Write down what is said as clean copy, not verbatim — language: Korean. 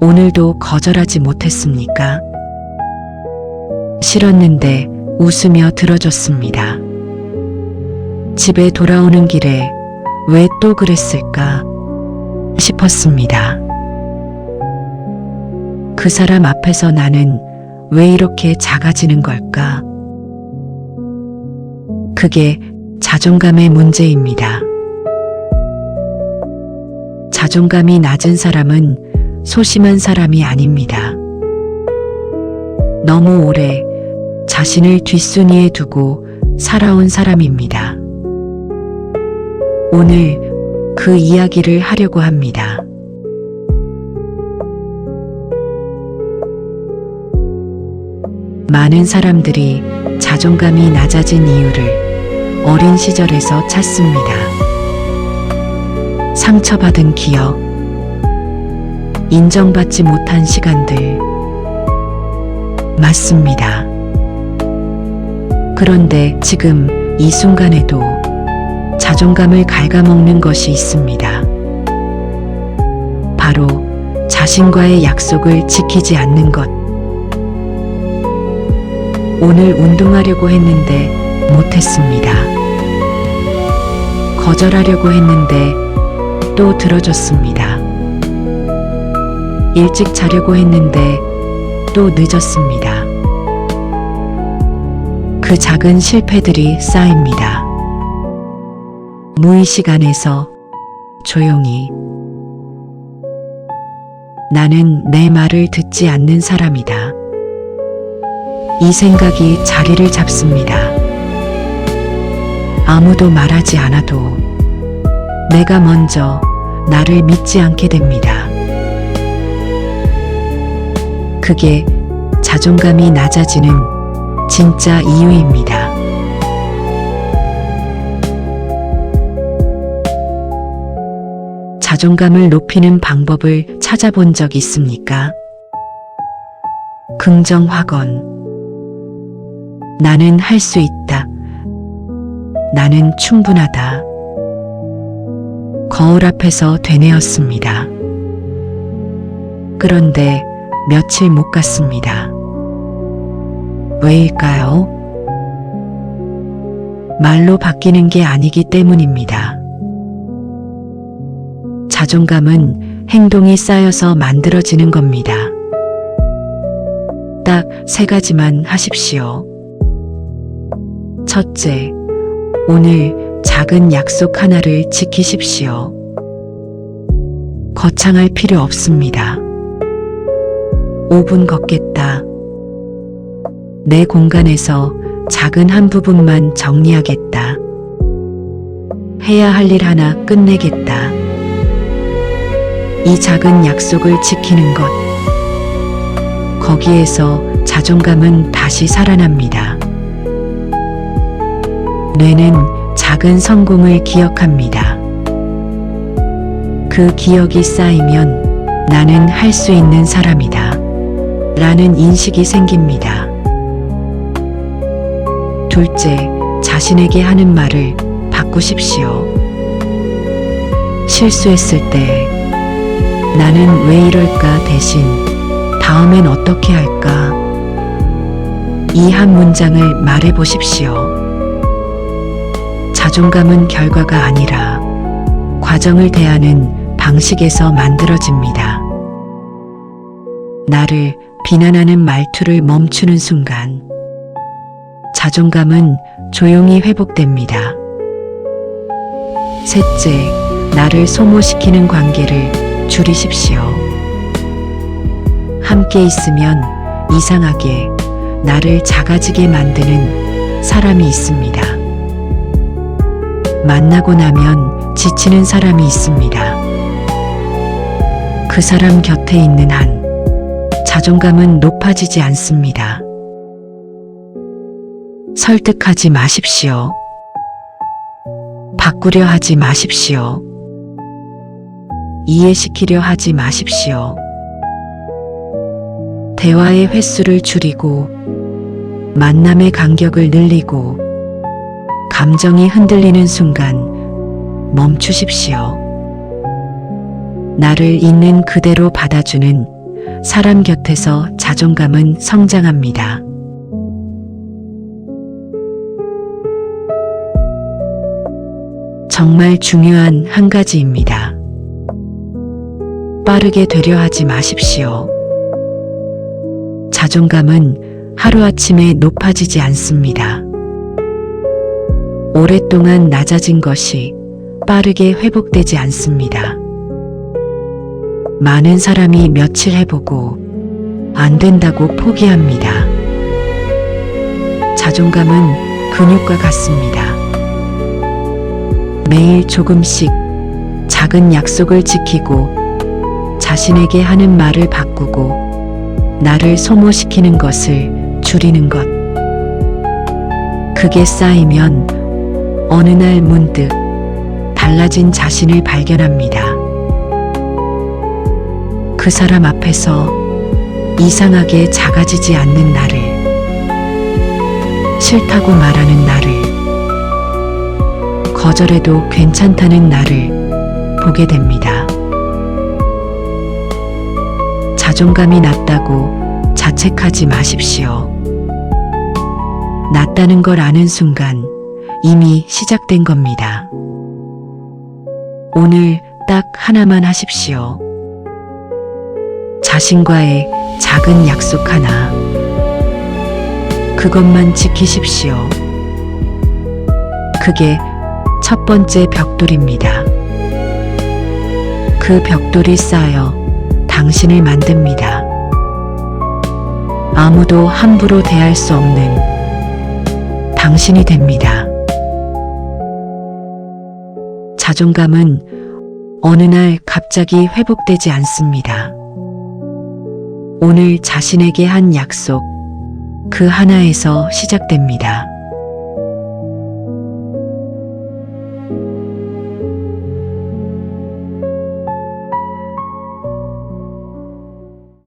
오늘도 거절하지 못했습니까? 싫었는데 웃으며 들어줬습니다. 집에 돌아오는 길에 왜 또 그랬을까 싶었습니다. 그 사람 앞에서 나는 왜 이렇게 작아지는 걸까? 그게 자존감의 문제입니다. 자존감이 낮은 사람은 소심한 사람이 아닙니다. 너무 오래 자신을 뒷순위에 두고 살아온 사람입니다. 오늘 그 이야기를 하려고 합니다. 많은 사람들이 자존감이 낮아진 이유를 어린 시절에서 찾습니다. 상처받은 기억, 인정받지 못한 시간들. 맞습니다. 그런데 지금 이 순간에도 자존감을 갉아먹는 것이 있습니다. 바로 자신과의 약속을 지키지 않는 것. 오늘 운동하려고 했는데 못했습니다. 거절하려고 했는데 또 들어줬습니다. 일찍 자려고 했는데 또 늦었습니다. 그 작은 실패들이 쌓입니다. 무의식 안에서 조용히 나는 내 말을 듣지 않는 사람이다. 이 생각이 자리를 잡습니다. 아무도 말하지 않아도 내가 먼저 나를 믿지 않게 됩니다. 그게 자존감이 낮아지는 진짜 이유입니다. 자존감을 높이는 방법을 찾아본 적 있습니까? 긍정 확언. 나는 할 수 있다. 나는 충분하다. 거울 앞에서 되뇌었습니다. 그런데 며칠 못 갔습니다. 왜일까요? 말로 바뀌는 게 아니기 때문입니다. 자존감은 행동이 쌓여서 만들어지는 겁니다. 딱 3가지만 하십시오. 첫째, 오늘 작은 약속 하나를 지키십시오. 거창할 필요 없습니다. 5분 걷겠다. 내 공간에서 작은 한 부분만 정리하겠다. 해야 할 일 하나 끝내겠다. 이 작은 약속을 지키는 것. 거기에서 자존감은 다시 살아납니다. 뇌는 작은 성공을 기억합니다. 그 기억이 쌓이면 나는 할 수 있는 사람이다. 라는 인식이 생깁니다. 둘째, 자신에게 하는 말을 바꾸십시오. 실수했을 때 나는 왜 이럴까 대신 다음엔 어떻게 할까? 이 한 문장을 말해 보십시오. 자존감은 결과가 아니라 과정을 대하는 방식에서 만들어집니다. 나를 비난하는 말투를 멈추는 순간 자존감은 조용히 회복됩니다. 셋째, 나를 소모시키는 관계를 줄이십시오. 함께 있으면 이상하게 나를 작아지게 만드는 사람이 있습니다. 만나고 나면 지치는 사람이 있습니다. 그 사람 곁에 있는 한 자존감은 높아지지 않습니다. 설득하지 마십시오. 바꾸려 하지 마십시오. 이해시키려 하지 마십시오. 대화의 횟수를 줄이고 만남의 간격을 늘리고 감정이 흔들리는 순간 멈추십시오. 나를 있는 그대로 받아주는 사람 곁에서 자존감은 성장합니다. 정말 중요한 한 가지입니다. 빠르게 되려 하지 마십시오. 자존감은 하루아침에 높아지지 않습니다. 오랫동안 낮아진 것이 빠르게 회복되지 않습니다. 많은 사람이 며칠 해보고 안 된다고 포기합니다. 자존감은 근육과 같습니다. 매일 조금씩 작은 약속을 지키고 자신에게 하는 말을 바꾸고 나를 소모시키는 것을 줄이는 것. 그게 쌓이면 어느 날 문득 달라진 자신을 발견합니다. 그 사람 앞에서 이상하게 작아지지 않는 나를, 싫다고 말하는 나를, 거절해도 괜찮다는 나를 보게 됩니다. 자존감이 낮다고 자책하지 마십시오. 낮다는 걸 아는 순간 이미 시작된 겁니다. 오늘 딱 하나만 하십시오. 자신과의 작은 약속 하나. 그것만 지키십시오. 그게 첫 번째 벽돌입니다. 그 벽돌이 쌓여 당신을 만듭니다. 아무도 함부로 대할 수 없는 당신이 됩니다. 자존감은 어느 날 갑자기 회복되지 않습니다. 오늘 자신에게 한 약속, 그 하나에서 시작됩니다.